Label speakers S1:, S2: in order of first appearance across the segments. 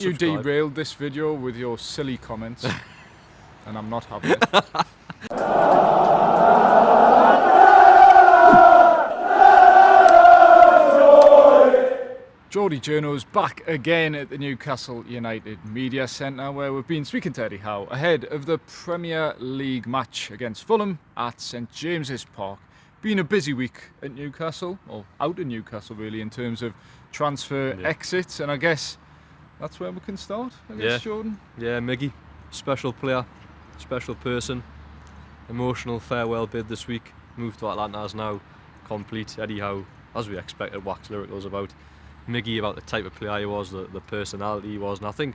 S1: You derailed this video with your silly comments, and I'm not having it. Geordie Journo's back again at the Newcastle United Media Centre, where we've been speaking to Eddie Howe ahead of the Premier League match against Fulham at St James's Park. Been a busy week at Newcastle, or out of Newcastle really, in terms of transfer exits, and I guess that's where we can start, Jordan.
S2: Yeah, Miggy, special player, special person. Emotional farewell bid this week. Moved to Atlanta is now complete. Eddie Howe, as we expected, waxed lyricals about Miggy, about the type of player he was, the personality he was, and I think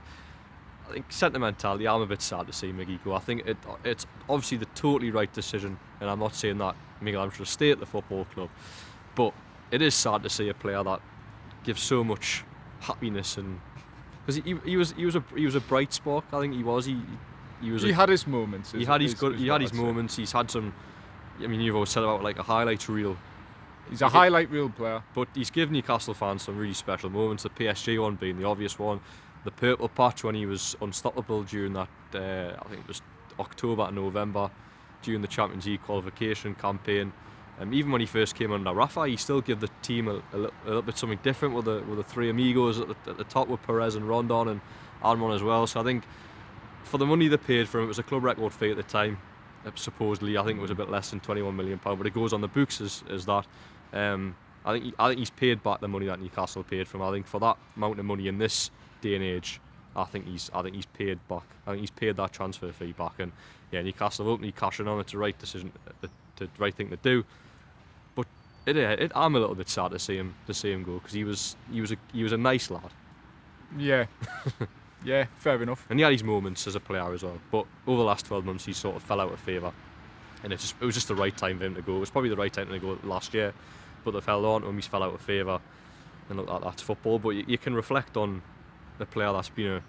S2: sentimentally, I'm a bit sad to see Miggy go. I think it's obviously the totally right decision, and I'm not saying that Miguel Almirón should stay at the football club, but it is sad to see a player that gives so much happiness, and because he was a bright spark. I think he was. He had his moments. He had his moments. He's had some. I mean, you've always said about like a highlight reel.
S1: He's a highlight reel player.
S2: But he's given Newcastle fans some really special moments. The PSG one being the obvious one. The purple patch when he was unstoppable during that. I think it was October and November during the Champions League qualification campaign. Even when he first came under Rafa, he still gave the team a little bit something different with the three amigos at the top with Perez and Rondon and Almiron as well. So I think for the money they paid for him, it was a club record fee at the time. Supposedly, I think it was a bit less than £21 million, but it goes on the books as that. I think he's paid back the money that Newcastle paid for him. I think for that amount of money in this day and age, I think he's paid back. I think he's paid that transfer fee back, and yeah, Newcastle have openly cashing on. It's the right decision, the right thing to do. But I'm a little bit sad to see him go, because he was a nice lad.
S1: Yeah, yeah, fair enough.
S2: And he had his moments as a player as well. But over the last 12 months, he sort of fell out of favour, and it was just the right time for him to go. It was probably the right time to go last year, but they've held on to him. He's fell out of favour, and look, that's football. But you can reflect on the player that's been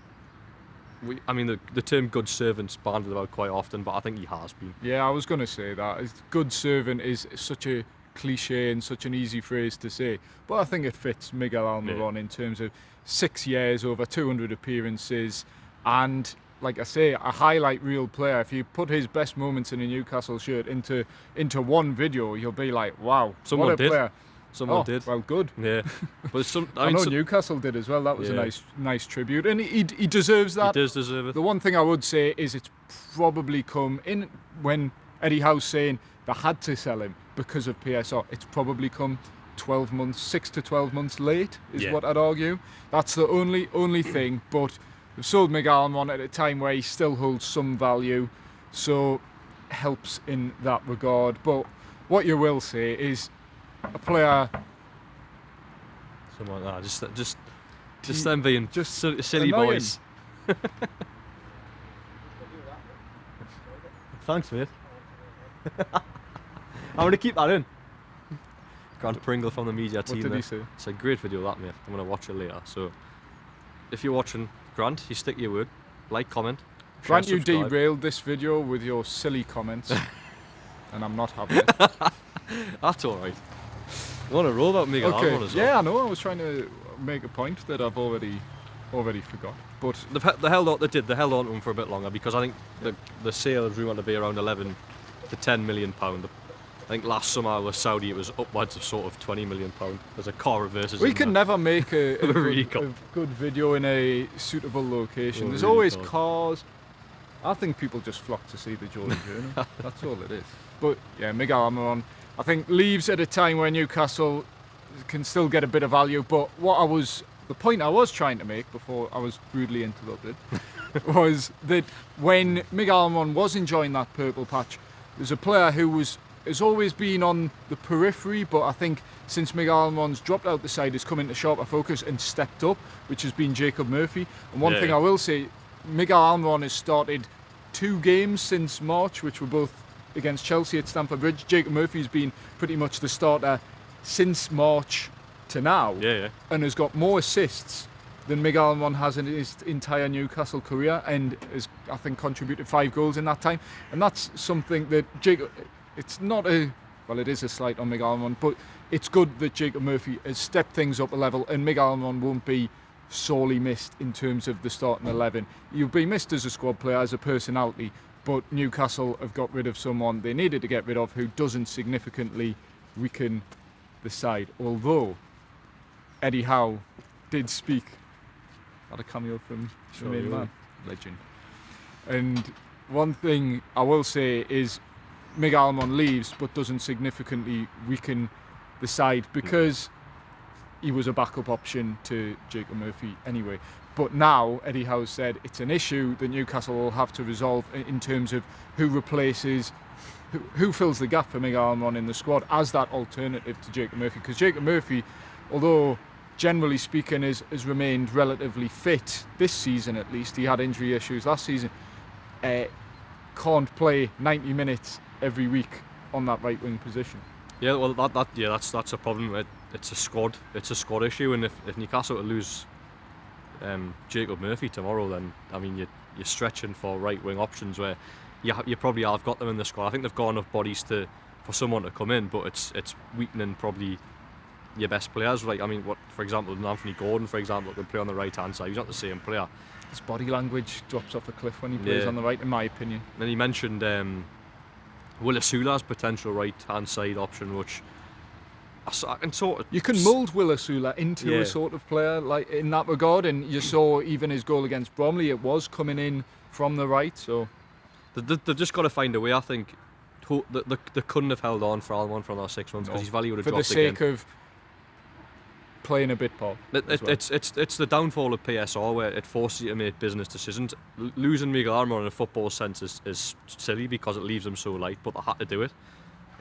S2: the term good servant's bandied about quite often, but I think he has been.
S1: Yeah, I was going to say that. Good servant is such a cliche and such an easy phrase to say, but I think it fits Miguel Almirón in terms of 6 years, over 200 appearances, and like I say, a highlight reel player. If you put his best moments in a Newcastle shirt into one video, you'll be like, wow,
S2: someone
S1: what a
S2: did.
S1: player.
S2: Someone did.
S1: Well, good.
S2: Yeah, but
S1: I know Newcastle did as well. That was a nice tribute, and he deserves that.
S2: He does deserve it.
S1: The one thing I would say is it's probably come in when Eddie Howe's saying they had to sell him because of PSR. It's probably come 12 months, 6 to 12 months late, is what I'd argue. That's the only thing. But they've sold Miguel Almirón at a time where he still holds some value, so helps in that regard. But what you will say is, a player,
S2: something like that, just them being just silly
S1: annoying
S2: boys. Thanks, mate. I'm going to keep that in. Grant Pringle from the media team.
S1: What did he say?
S2: It's a great video, that, mate. I'm going to watch it later. So if you're watching, Grant, you stick your word, like, comment,
S1: Grant,
S2: share,
S1: you
S2: subscribe.
S1: derailed this video with your silly comments, and I'm not having it.
S2: That's alright. You want to roll about Miguel Almirón as well?
S1: Yeah, I know. I was trying to make a point that I've already forgot. But
S2: they held on to him for a bit longer, because I think the sale is rumoured to be around 11 to 10 million pound. I think last summer with Saudi it was upwards of sort of 20 million pound. There's a car reverses.
S1: We can never make a good video in a suitable location. There's always cars. I think people just flock to see the Geordie Journo. That's all it is. But yeah, Miguel Almirón, I think, leaves at a time where Newcastle can still get a bit of value. But the point I was trying to make before I was rudely interrupted was that when Miguel Almirón was enjoying that purple patch, there's a player who has always been on the periphery, but I think since Miguel Almirón's dropped out the side, has come into sharper focus and stepped up, which has been Jacob Murphy. And one thing I will say, Miguel Almirón has started 2 games since March, which were both against Chelsea at Stamford Bridge. Jacob Murphy's been pretty much the starter since March to now, and has got more assists than Miguel Almirón has in his entire Newcastle career, and has, I think, contributed 5 goals in that time. And that's something that Jacob, it's not a, well, it is a slight on Miguel Almirón, but it's good that Jacob Murphy has stepped things up a level, and Miguel Almirón won't be sorely missed in terms of the starting 11. You'll be missed as a squad player, as a personality, but Newcastle have got rid of someone they needed to get rid of who doesn't significantly weaken the side. Although Eddie Howe did speak, had a cameo from the main man, legend. And one thing I will say is Miguel Almirón leaves but doesn't significantly weaken the side because he was a backup option to Jacob Murphy anyway. But now Eddie Howe said it's an issue that Newcastle will have to resolve in terms of who replaces, who fills the gap for Miguel Almirón in the squad as that alternative to Jacob Murphy. Because Jacob Murphy, although generally speaking has remained relatively fit this season at least, he had injury issues last season, can't play 90 minutes every week on that right wing position.
S2: Yeah, well, that's a problem. It's a squad issue, and if Newcastle lose Jacob Murphy tomorrow, then I mean you're stretching for right wing options where you probably have got them in the squad. I think they've got enough bodies for someone to come in, but it's weakening probably your best players. Like, I mean, for example, Anthony Gordon, for example, could play on the right hand side. He's not the same player.
S1: His body language drops off a cliff when he plays on the right, in my opinion.
S2: Then he mentioned Will Asula's potential right hand side option, which I can sort of.
S1: You can mould Will Asula into a sort of player like in that regard, and you saw even his goal against Bromley, it was coming in from the right. So
S2: they've just got to find a way. I think they couldn't have held on for Almirón for another 6 months because his value would have dropped again.
S1: For the sake of playing a bit, Paul.
S2: It's the downfall of PSR where it forces you to make business decisions. Losing Miguel Almirón in a football sense is silly because it leaves them so light, but they had to do it.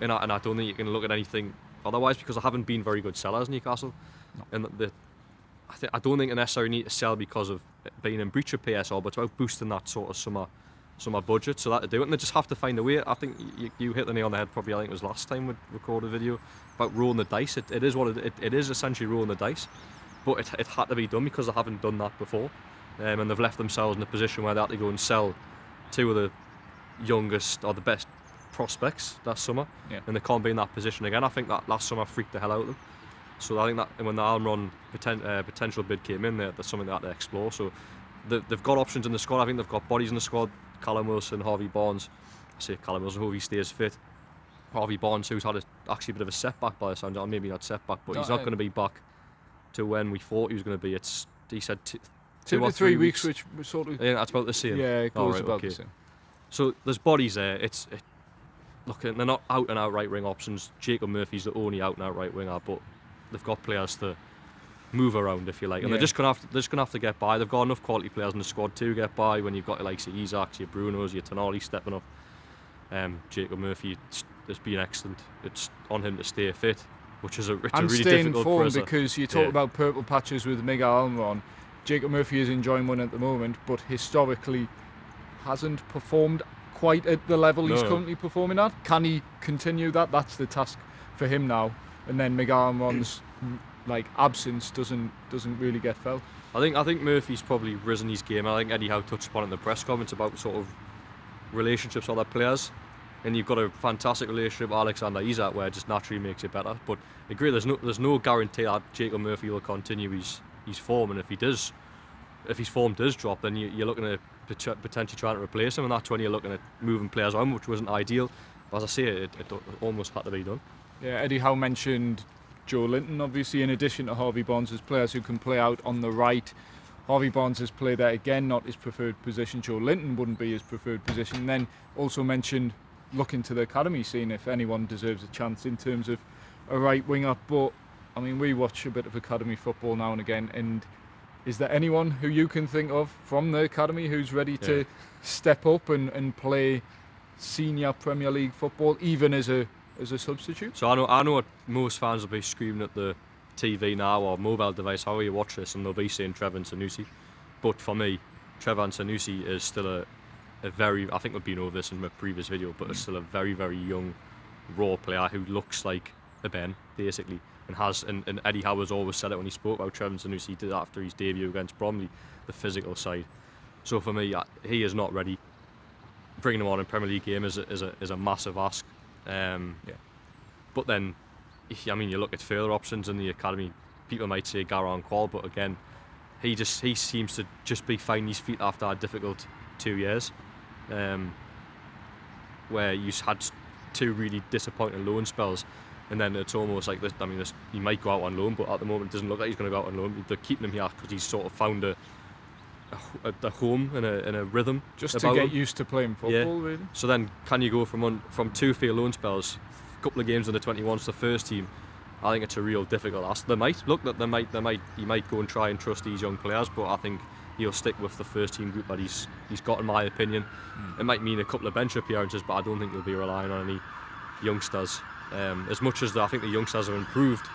S2: And I don't think you can look at anything otherwise because they haven't been very good sellers, Newcastle. No. And I don't think they necessarily need to sell because of being in breach of PSR, but it's about boosting that sort of summer budget, so that to do it, and they just have to find a way. I think you hit the nail on the head. Probably, I think it was last time we recorded a video about rolling the dice. It is what it is essentially rolling the dice, but it had to be done because they haven't done that before, and they've left themselves in a position where they had to go and sell two of the youngest or the best prospects last summer, and they can't be in that position again. I think that last summer freaked the hell out of them. So I think that when the Almirón potential bid came in, that's something they had to explore. So they've got options in the squad. I think they've got bodies in the squad. Callum Wilson, Harvey Barnes. I say Callum Wilson, hope he stays fit. Harvey Barnes, who's had actually a bit of a setback by the sound, or maybe not setback, but he's not going to be back to when we thought he was going to be. He said 2
S1: to 3 weeks, which was sort of.
S2: Yeah, that's about the same.
S1: Yeah, it goes about the same.
S2: So there's bodies there. Look, they're not out and out right wing options. Jacob Murphy's the only out and out right winger, but they've got players to move around, if you like, and they're just gonna have to get by. They've got enough quality players in the squad to get by when you've got like your Isaacs, your Brunos, your Tonali stepping up. Jacob Murphy has been excellent. It's on him to stay fit, which is a really difficult
S1: form because you talk about purple patches with Miguel Almirón. Jacob Murphy is enjoying one at the moment, but historically hasn't performed quite at the level he's currently performing at. Can he continue that? That's the task for him now. And then Miguel Almirón's absence doesn't really get felt.
S2: I think Murphy's probably risen his game. I think Eddie Howe touched upon it in the press conference about sort of relationships with other players, and you've got a fantastic relationship with Alexander Isak where it just naturally makes it better. But I agree, there's no guarantee that Jacob Murphy will continue his form, and if his form does drop, then you're looking at potentially trying to replace him, and that's when you're looking at moving players on, which wasn't ideal. But as I say, it almost had to be done.
S1: Yeah, Eddie Howe mentioned Joe Linton, obviously, in addition to Harvey Barnes, as players who can play out on the right. Harvey Barnes has played there again, not his preferred position. Joe Linton wouldn't be his preferred position. And then also mentioned looking to the academy, seeing if anyone deserves a chance in terms of a right winger. But I mean, we watch a bit of academy football now and again, and is there anyone who you can think of from the academy who's ready to step up and play senior Premier League football, even as a substitute?
S2: So I know what most fans will be screaming at the TV now or mobile device, however you watch this, and they'll be saying Trevor Sanusi. But for me, Trevor Sanusi is still a very, I think we've been over this in my previous video, but is still a very, very young, raw player who looks like a Ben, basically, and Eddie Howe has always said it when he spoke about Trevor Sanusi. He did it after his debut against Bromley, the physical side. So for me, he is not ready. Bringing him on in Premier League game is a massive ask. But then, I mean, you look at further options in the academy. People might say Garan Qual, but again, he seems to just be finding his feet after a difficult 2 years, where you had 2 really disappointing loan spells, and then it's almost like this. I mean, he might go out on loan, but at the moment it doesn't look like he's going to go out on loan. They're keeping him here because he's sort of found a home and a rhythm.
S1: Just to get used to playing football, really.
S2: So then, can you go from 2 fair loan spells, a couple of games in the 21s to the first team? I think it's a real difficult ask. He might go and try and trust these young players, but I think he'll stick with the first team group that he's got, in my opinion. It might mean a couple of bench appearances, but I don't think he'll be relying on any youngsters. As much as I think the youngsters have improved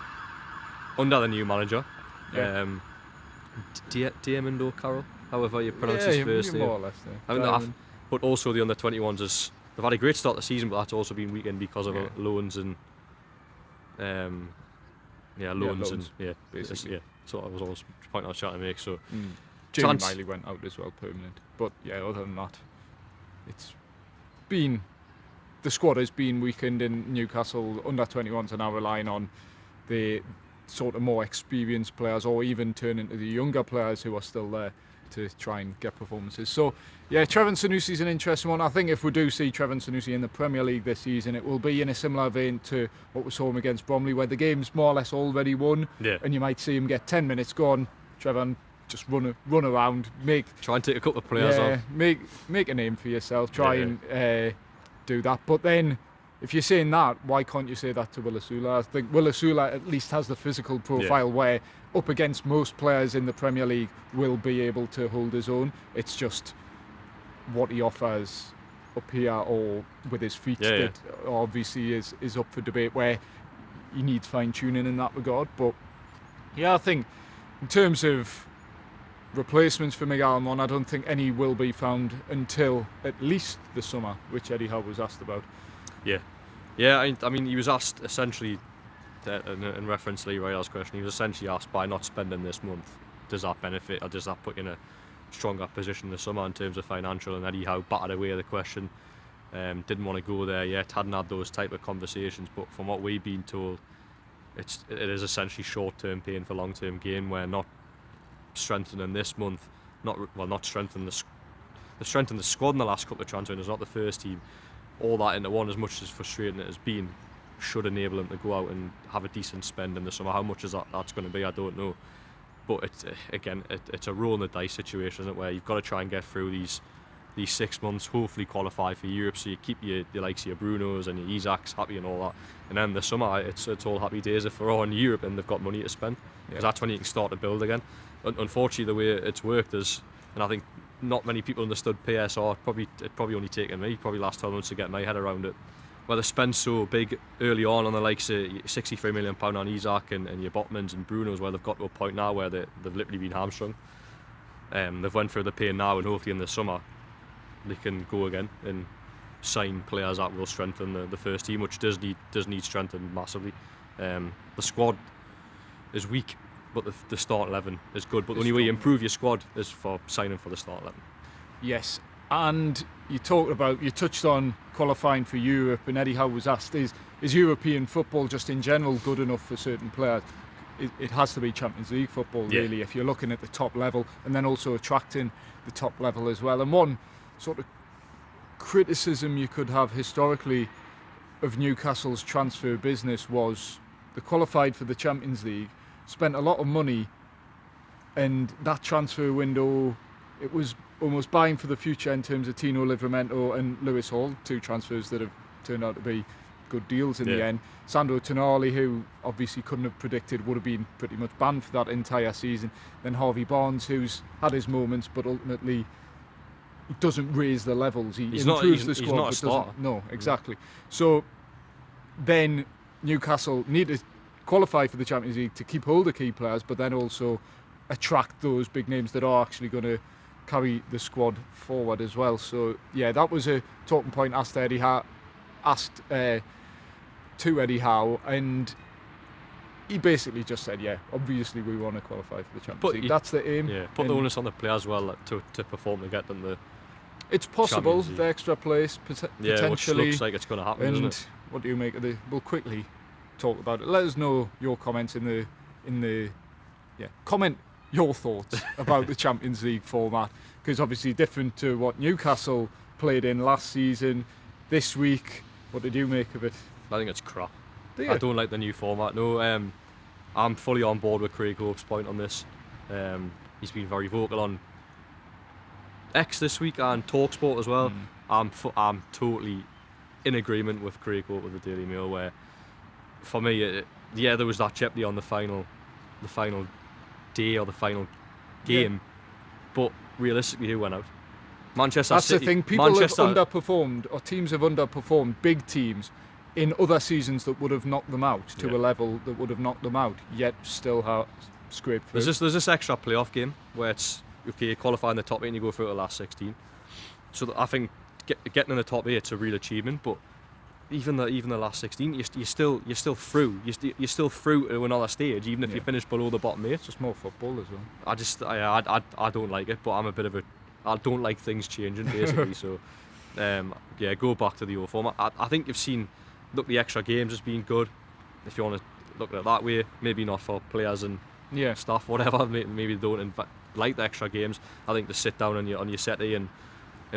S2: under the new manager.
S1: Yeah.
S2: Diamond Carroll, however you pronounce his first name.
S1: More or less, yeah.
S2: But also the under 21s they've had a great start to the season, but that's also been weakened because of loans and loans. Basically. So I was always the point I was trying to make. So
S1: Jamie Miley went out as well, permanent. But yeah, other than that, the squad has been weakened in Newcastle. Under 21s are now relying on the sort of more experienced players, or even turning to the younger players who are still there to try and get performances. So yeah, Trevor Sanusi's an interesting one. I think if we do see Trevor Sanusi in the Premier League this season, it will be in a similar vein to what we saw him against Bromley, where the game's more or less already won, and you might see him get 10 minutes gone, Trevor, and just run around,
S2: try and take a couple of players on.
S1: Make a name for yourself, try and do that. But then, if you're saying that, why can't you say that to Will Asula? I think Will Asula at least has the physical profile where, up against most players in the Premier League, will be able to hold his own. It's just what he offers up here or with his feet that obviously is up for debate, where he needs fine-tuning in that regard. But yeah, I think in terms of replacements for Miguel Almirón, I don't think any will be found until at least the summer, which Eddie Howe was asked about.
S2: I mean, he was asked essentially, in reference to Lee Royale's question, he was essentially asked, by not spending this month, does that benefit or does that put you in a stronger position in the summer in terms of financial? And Eddie Howe batted away the question, didn't want to go there yet, hadn't had those type of conversations, but from what we've been told, it is essentially short-term pain for long-term gain. We're not strengthening this month, not strengthening the strength in the squad in the last couple of transfer windows, not the first team. All that into one, as much as frustrating it has been, should enable him to go out and have a decent spend in the summer. How much is that's going to be, I don't know. But it's a roll in the dice situation, isn't it, where you've got to try and get through these 6 months, hopefully qualify for Europe, so you keep your likes of your Brunos and your Isaacs happy and all that. And then the summer, it's all happy days if we're all in Europe and they've got money to spend, because that's when you can start to build again. Unfortunately, the way it's worked is, and I think not many people understood PSR. It probably only taken me last 12 months to get my head around it. Where they spend so big early on the likes of £63 million on Isaac and your Botmans and Brunos, where they've got to a point now where they've literally been hamstrung. They've went through the pain now, and hopefully in the summer they can go again and sign players that will strengthen the first team, which does need strengthened massively. The squad is weak, but the start 11 is good. But the only way you improve your squad is for signing for the start 11.
S1: Yes, and you touched on qualifying for Europe, and Eddie Howe was asked, is European football just in general good enough for certain players? It has to be Champions League football, really, if you're looking at the top level, and then also attracting the top level as well. And one sort of criticism you could have historically of Newcastle's transfer business was they qualified for the Champions League, spent a lot of money, and that transfer window, it was almost buying for the future in terms of Tino Livramento and Lewis Hall, 2 transfers that have turned out to be good deals in the end. Sandro Tonali, who obviously couldn't have predicted, would have been pretty much banned for that entire season. Then Harvey Barnes, who's had his moments, but ultimately he doesn't raise the levels. He improves the squad,
S2: he's not a
S1: but
S2: star.
S1: doesn't. No, exactly. So then Newcastle need to qualify for the Champions League to keep hold of key players, but then also attract those big names that are actually going to carry the squad forward as well. So yeah, that was a talking point asked to Eddie Howe, and he basically just said, obviously we want to qualify for the Champions League. That's the aim.
S2: Yeah, put the onus on the players as well to perform to get them the.
S1: It's possible, the extra place potentially.
S2: Which looks like it's going to happen,
S1: and
S2: isn't it?
S1: What do you make of we'll quickly talk about it. Let us know your comments in the comment your thoughts about the Champions League format, because obviously different to what Newcastle played in last season. This week, what did you make of it?
S2: I think it's crap.
S1: Do you?
S2: I don't like the new format. No, I'm fully on board with Craig Hope's point on this. He's been very vocal on X this week and TalkSport as well. I'm totally in agreement with Craig Hope with the Daily Mail, where for me, there was that jeopardy on the final day or the final game, but realistically, who went out? Manchester
S1: That's
S2: City.
S1: The thing. People have underperformed, or teams have underperformed big teams in other seasons that would have knocked them out to a level that would have knocked them out, yet still have scraped through.
S2: There's this extra playoff game where it's okay, you qualify in the top 8 and you go through the last 16. So I think getting in the top 8 is a real achievement, but even the last 16, you're still through. You're still through to another stage, even if you finish below the bottom 8.
S1: It's just more football as well.
S2: I don't like it, but I don't like things changing basically. So go back to the old format. I think you've seen, look, the extra games has been good. If you want to look at it that way, maybe not for players and staff, whatever. Maybe they don't like the extra games. I think to sit down on your settee and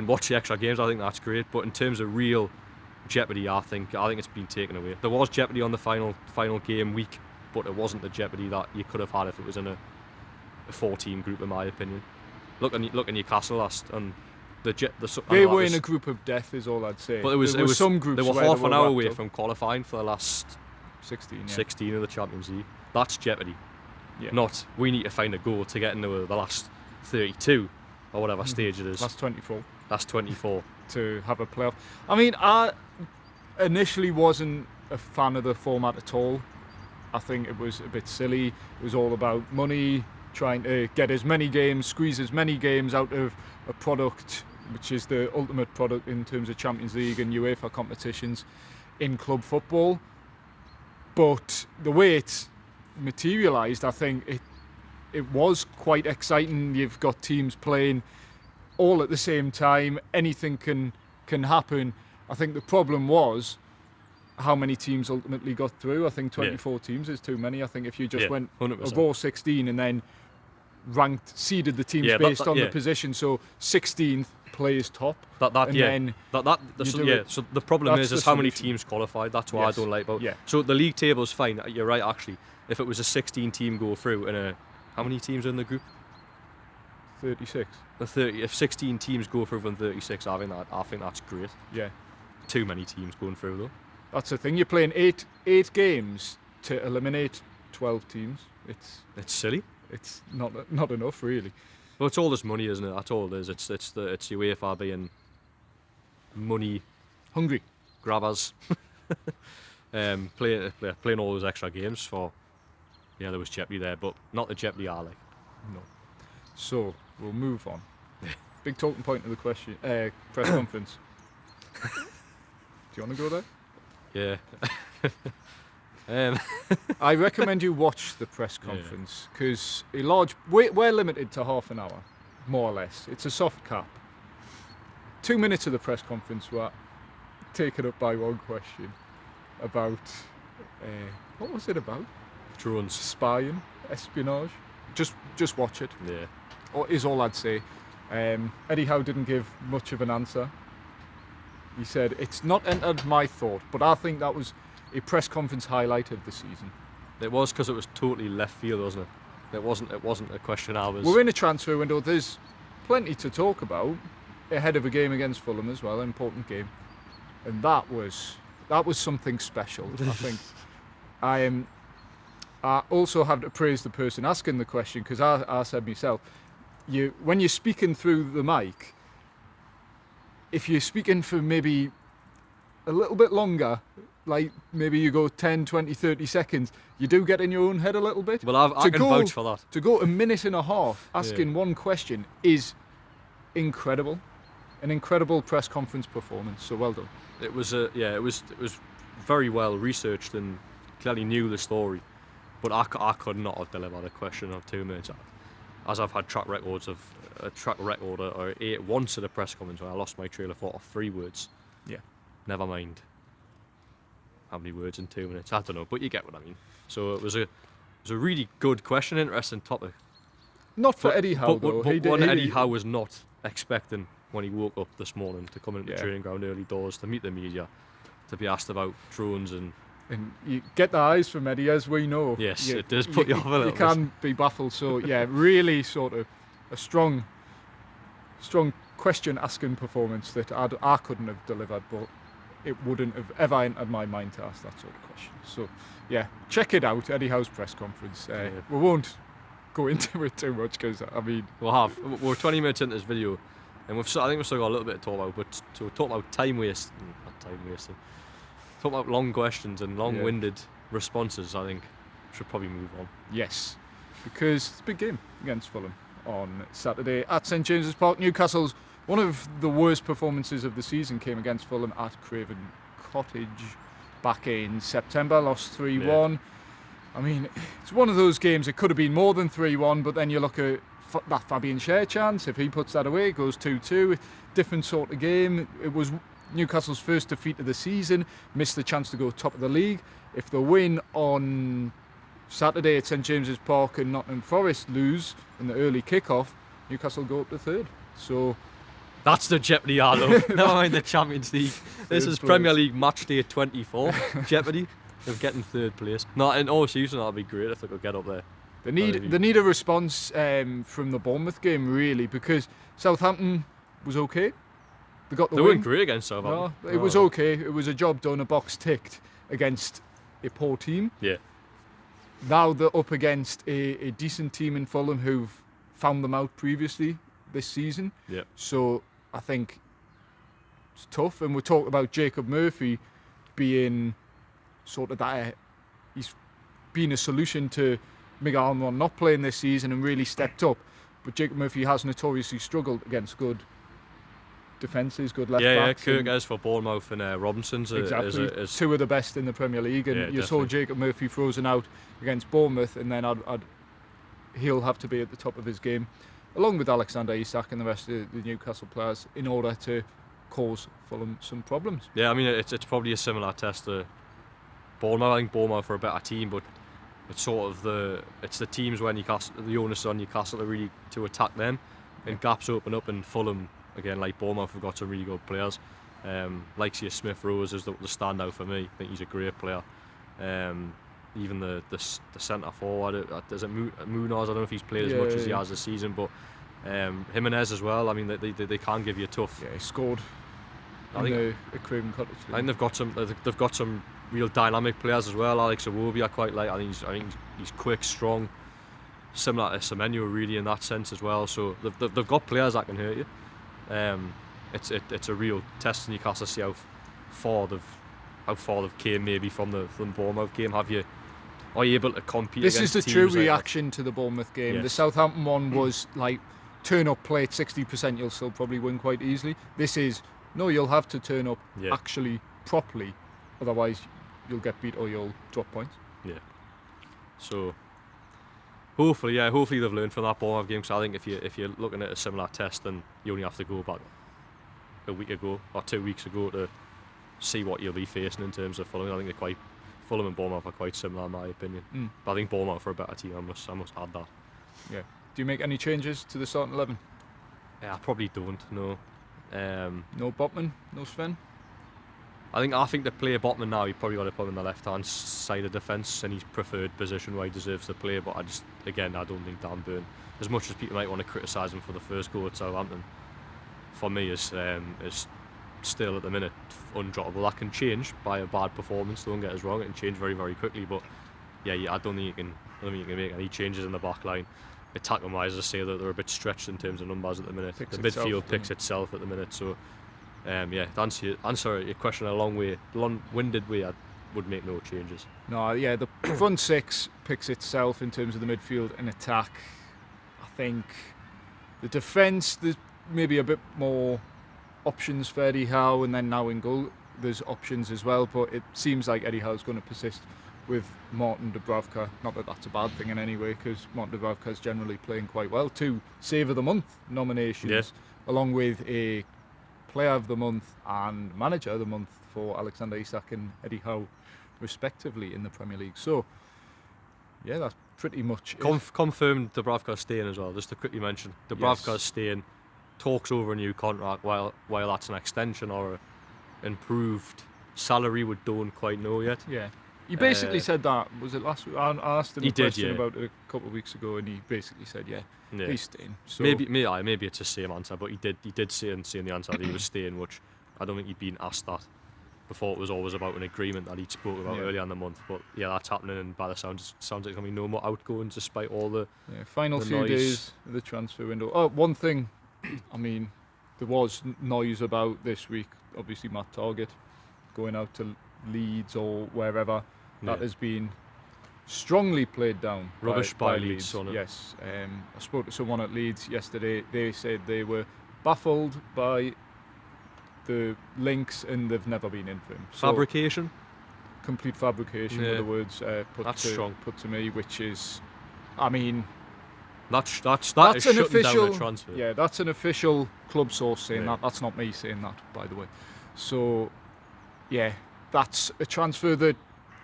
S2: watch the extra games, I think that's great. But in terms of real jeopardy, I think it's been taken away. There was jeopardy on the final game week, but it wasn't the jeopardy that you could have had if it was in a 4-team group, in my opinion. Look at Newcastle last, and
S1: they were in a group of death, is all I'd say.
S2: But it was
S1: some groups.
S2: They were half an hour away from qualifying for the last
S1: 16
S2: of the Champions League. That's jeopardy.
S1: Yeah.
S2: Not we need to find a goal to get into the last 32 or whatever stage it is.
S1: That's 24.
S2: That's 24.
S1: To have a playoff. I mean, I initially wasn't a fan of the format at all. I think it was a bit silly. It was all about money, trying to get as many games, squeeze as many games out of a product which is the ultimate product in terms of Champions League and UEFA competitions in club football. But the way it's materialised, I think it was quite exciting. You've got teams playing all at the same time. Anything can happen. I think the problem was how many teams ultimately got through. I think 24 teams is too many. I think if you just went
S2: 100%.
S1: of all 16 and then seeded the teams based on the position, so 16th plays top.
S2: So the problem is how many teams qualified. That's what I don't like about. So the league table is fine. You're right, actually. If it was a 16-team go through and how many teams are in the group?
S1: 36.
S2: If 16 teams go through from 36, I think that's great.
S1: Yeah.
S2: Too many teams going through though.
S1: That's the thing. You're playing eight games to eliminate 12 teams. It's
S2: silly.
S1: It's not enough really.
S2: But it's all this money, isn't it? That's all it is. It's UEFA being money
S1: hungry
S2: grabbers. Playing all those extra games for. Yeah, there was jeopardy there, but not the jeopardy I like.
S1: No. So we'll move on. Big talking point of the press conference. Do you want to go there?
S2: Yeah.
S1: I recommend you watch the press conference because we're limited to half an hour, more or less. It's a soft cap. 2 minutes of the press conference were taken up by one question about what was it about?
S2: Drones.
S1: Spying, espionage. Just watch it.
S2: Yeah.
S1: Is all I'd say. Eddie Howe didn't give much of an answer. He said, it's not entered my thought, but I think that was a press conference highlight of the season.
S2: It was because it was totally left field, wasn't it? It wasn't a question I was...
S1: We're in a transfer window. There's plenty to talk about ahead of a game against Fulham as well, an important game. And that was something special, I think. I also have to praise the person asking the question because I said myself, when you're speaking through the mic, if you're speaking for maybe a little bit longer, like maybe you go 10, 20, 30 seconds, you do get in your own head a little bit.
S2: Well, I can vouch for that.
S1: To go a minute and a half asking one question is incredible. An incredible press conference performance, so well done.
S2: It was very well researched and clearly knew the story. But I could not have delivered a question of 2 minutes. As I've had track record or once at a press conference where I lost my trail of thought of 3 words.
S1: Yeah.
S2: Never mind how many words in 2 minutes. I don't know, but you get what I mean. So it was a really good question, interesting topic.
S1: Not for Eddie Howe, though.
S2: But Eddie Howe was not expecting when he woke up this morning to come into the training ground early doors to meet the media, to be asked about drones and
S1: you get the eyes from Eddie, as we know.
S2: Yes, it does put you off a little.
S1: You can be baffled. So yeah, really sort of a strong question-asking performance that I couldn't have delivered, but it wouldn't have ever entered my mind to ask that sort of question. So yeah, check it out, Eddie Howe's press conference. We won't go into it too much because I mean
S2: we're 20 minutes into this video, and I think we've still got a little bit to talk about. But to talk about time wasting, talk about long questions and long-winded responses, I think should probably move on.
S1: Yes, because it's a big game against Fulham on Saturday at St James's Park. Newcastle's one of the worst performances of the season came against Fulham at Craven Cottage back in September, lost 3-1. Yeah. I mean, it's one of those games, it could have been more than 3-1, but then you look at that Fabian Schär chance, if he puts that away, it goes 2-2, different sort of game. It was Newcastle's first defeat of the season, missed the chance to go top of the league. If they win on Saturday at St James's Park and Nottingham Forest lose in the early kick-off, Newcastle go up to third. So
S2: that's the jeopardy I love. Never mind the Champions League. This is Premier League match day 24. Jeopardy of getting third place. Not in all season, that'd be great if they could get up there.
S1: They need a response from the Bournemouth game, really, because Southampton was okay. They got the win.
S2: They weren't great against Southampton.
S1: No, it was okay. It was a job done, a box ticked against a poor team.
S2: Yeah.
S1: Now they're up against a decent team in Fulham who've found them out previously this season.
S2: Yeah.
S1: So I think it's tough. And we talked about Jacob Murphy being sort of that. He's been a solution to Miguel Almiron not playing this season and really stepped up. But Jacob Murphy has notoriously struggled against good defences, good left backs.
S2: Yeah, Kirk for Bournemouth and Robinson's
S1: exactly two of the best in the Premier League, and you saw Jacob Murphy frozen out against Bournemouth, and then he'll have to be at the top of his game, along with Alexander Isak and the rest of the Newcastle players, in order to cause Fulham some problems.
S2: Yeah, I mean it's probably a similar test to Bournemouth. I think Bournemouth are a better team, but it's sort of the teams where the onus on Newcastle to attack them, and gaps open up, and Fulham. Again, like Bournemouth, have got some really good players. Like Smith Rowe is the standout for me. I think he's a great player. Even the centre forward, is it Munoz? I don't know if he's played as much as he has this season, but Jimenez as well. I mean, they can give you tough.
S1: Yeah, he scored. At Craven Cottage.
S2: I think they've got some real dynamic players as well. Alex Iwobi I quite like. I think he's quick, strong, similar to Semenyo really in that sense as well. So they've got players that can hurt you. It's a real test in Newcastle to see how far they've came maybe from the Bournemouth game. Are you able to compete?
S1: This
S2: against
S1: is the true reaction to the Bournemouth game. Yes. The Southampton one was like turn up, play at 60%, you'll still probably win quite easily. This is no, you'll have to turn up actually properly, otherwise you'll get beat or you'll drop points.
S2: Yeah. So hopefully they've learned from that Bournemouth game. So I think if you're looking at a similar test, then you only have to go back a week ago or 2 weeks ago to see what you'll be facing in terms of Fulham. I think Fulham and Bournemouth are quite similar in my opinion. But I think Bournemouth are a better team. I must add that.
S1: Yeah. Do you make any changes to the starting 11?
S2: Yeah, I probably don't. No.
S1: No Botman, no Sven.
S2: I think to play Botman now, you probably got to put him on the left-hand side of defence in his preferred position where he deserves to play. But I don't think Dan Burn, as much as people might want to criticise him for the first goal at Southampton, for me is still at the minute undroppable. That can change by a bad performance. Don't get us wrong; it can change very, very quickly. But I don't think you can make any changes in the back line. Attacking wise, I say that they're a bit stretched in terms of numbers at the minute. The midfield picks itself at the minute. So. To answer your question in a long-winded way, I would make no changes.
S1: No, the front six picks itself in terms of the midfield and attack. I think the defence, there's maybe a bit more options for Eddie Howe, and then now in goal there's options as well, but it seems like Eddie Howe's going to persist with Martin Dubravka. Not that that's a bad thing in any way, because Martin Dubravka is generally playing quite well. 2 Save of the Month nominations, along with a Player of the Month and Manager of the Month for Alexander Isak and Eddie Howe, respectively, in the Premier League. So, yeah, that's pretty much
S2: Confirmed Dubravka's staying as well, just to quickly mention. Dubravka's staying, talks over a new contract, while that's an extension or an improved salary we don't quite know yet.
S1: Yeah. He basically said that, was it last week? I asked him a question about it a couple of weeks ago, and he basically said, he's staying. So
S2: Maybe it's the same answer, but he did say in the answer that he was staying, which I don't think he'd been asked that before. It was always about an agreement that he'd spoke about earlier in the month. But yeah, that's happening, and by the sounds like there's going to be no more outgoings despite all the
S1: final
S2: the
S1: few
S2: noise.
S1: days of the transfer window. Oh, one thing, I mean, there was noise about this week, obviously Matt Targett going out to Leeds or wherever. That has been strongly played down.
S2: Rubbish by Leeds.
S1: Yes. I spoke to someone at Leeds yesterday. They said they were baffled by the links and they've never been in for him. So
S2: fabrication?
S1: Complete fabrication were the words put to me, which is, I mean...
S2: That's
S1: an official
S2: down a transfer.
S1: Yeah, that's an official club source saying that. That's not me saying that, by the way. So, yeah, that's a transfer that...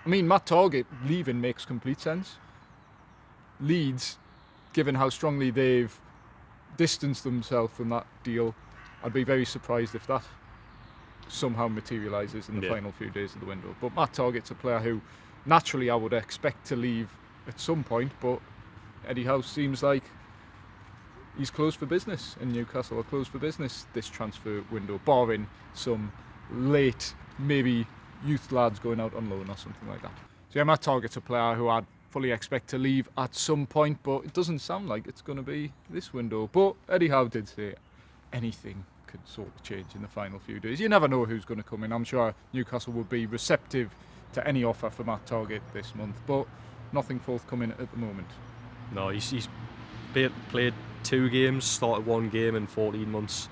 S1: I mean, Matt Targett leaving makes complete sense. Leeds, given how strongly they've distanced themselves from that deal, I'd be very surprised if that somehow materialises in the final few days of the window. But Matt Targett's a player who, naturally, I would expect to leave at some point, but Eddie Howe seems like he's closed for business, and Newcastle are closed for business this transfer window, barring some late, maybe youth lads going out on loan or something like that. So yeah, Matt Targett's a player who I'd fully expect to leave at some point, but it doesn't sound like it's going to be this window. But Eddie Howe did say anything could sort of change in the final few days. You never know who's going to come in. I'm sure Newcastle will be receptive to any offer for Matt Targett this month, but nothing forthcoming at the moment.
S2: No, he's played 2 games, started 1 game in 14 months.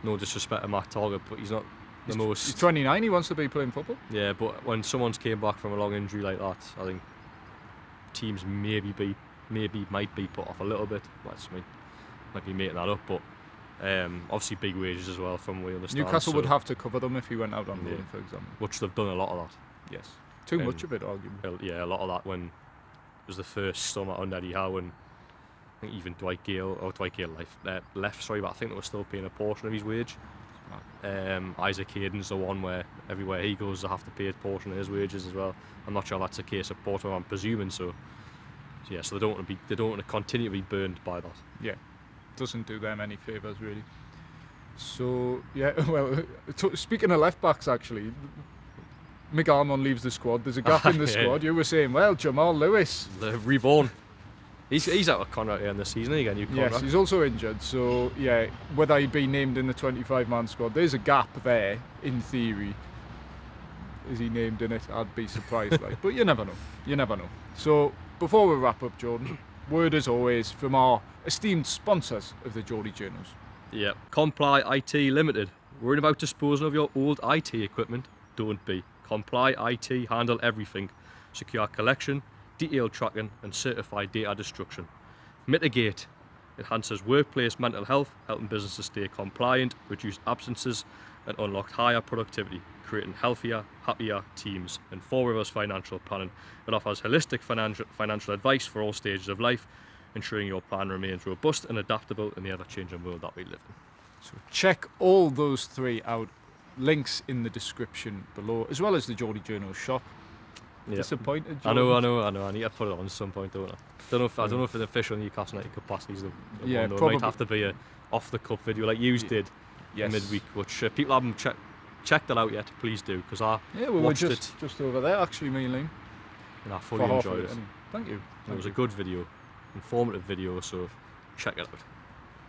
S2: No disrespect to Matt Targett, but he's not
S1: He's 29, he wants to be playing football.
S2: Yeah, but when someone's came back from a long injury like that, I think teams might be put off a little bit. Might be making that up, but obviously big wages as well from what we understand.
S1: Newcastle would have to cover them if he went out on loan, for example.
S2: Which they've done a lot of that.
S1: Yes. Too much of it, arguably.
S2: Yeah, a lot of that when it was the first summer under Eddie Howe, and I think even Dwight Gale left, but I think they were still paying a portion of his wage. Isaac Hayden's the one where everywhere he goes they have to pay a portion of his wages as well. I'm not sure that's the case at Porto, I'm presuming so. So they don't want to continue to be burned by that. Yeah,
S1: doesn't do them any favours really. So yeah, well, speaking of left backs, actually, Miguel Almiron leaves the squad. There's a gap in the squad. You were saying, well, Jamal Lewis,
S2: the reborn. He's out of contract here in this season. He got a new contract.
S1: Yes, he's also injured. So yeah, whether he'd be named in the 25-man squad, there's a gap there in theory. Is he named in it? I'd be surprised. But you never know. You never know. So before we wrap up, Jordan, word as always from our esteemed sponsors of the Geordie Journals.
S2: Yep. Comply IT Limited. Worried about disposing of your old IT equipment? Don't be. Comply IT handle everything. Secure collection, detailed tracking and certified data destruction. Mitigate enhances workplace mental health, helping businesses stay compliant, reduce absences and unlock higher productivity, creating healthier, happier teams. And Four Rivers Financial Planning, it offers holistic financial advice for all stages of life, ensuring your plan remains robust and adaptable in the ever-changing world that we live in.
S1: So check all those 3 out. Links in the description below, as well as the Geordie Journal shop. Yep. Disappointed, Jordan?
S2: I know. I need to put it on at some point, don't I? I don't know if the official Newcastle United capacity is the one. It might have to be a off-the-cup video like you did midweek, which people haven't checked that out yet. Please do, because we watched it
S1: just over there, actually, me and Liam.
S2: And I fully enjoyed it.
S1: Thank you.
S2: It was a good video, informative video, so check it out.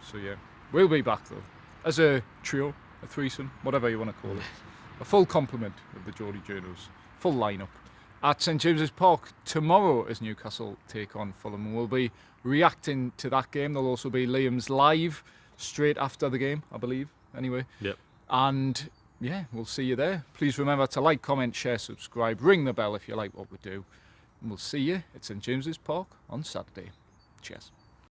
S1: So yeah, we'll be back though, as a trio, a threesome, whatever you want to call it. A full complement of the Geordie Journals, full lineup. At St James's Park tomorrow as Newcastle take on Fulham, and we'll be reacting to that game. There'll also be Liam's live straight after the game, I believe, anyway.
S2: Yep.
S1: And yeah, we'll see you there. Please remember to like, comment, share, subscribe, ring the bell if you like what we do. And we'll see you at St James's Park on Saturday. Cheers.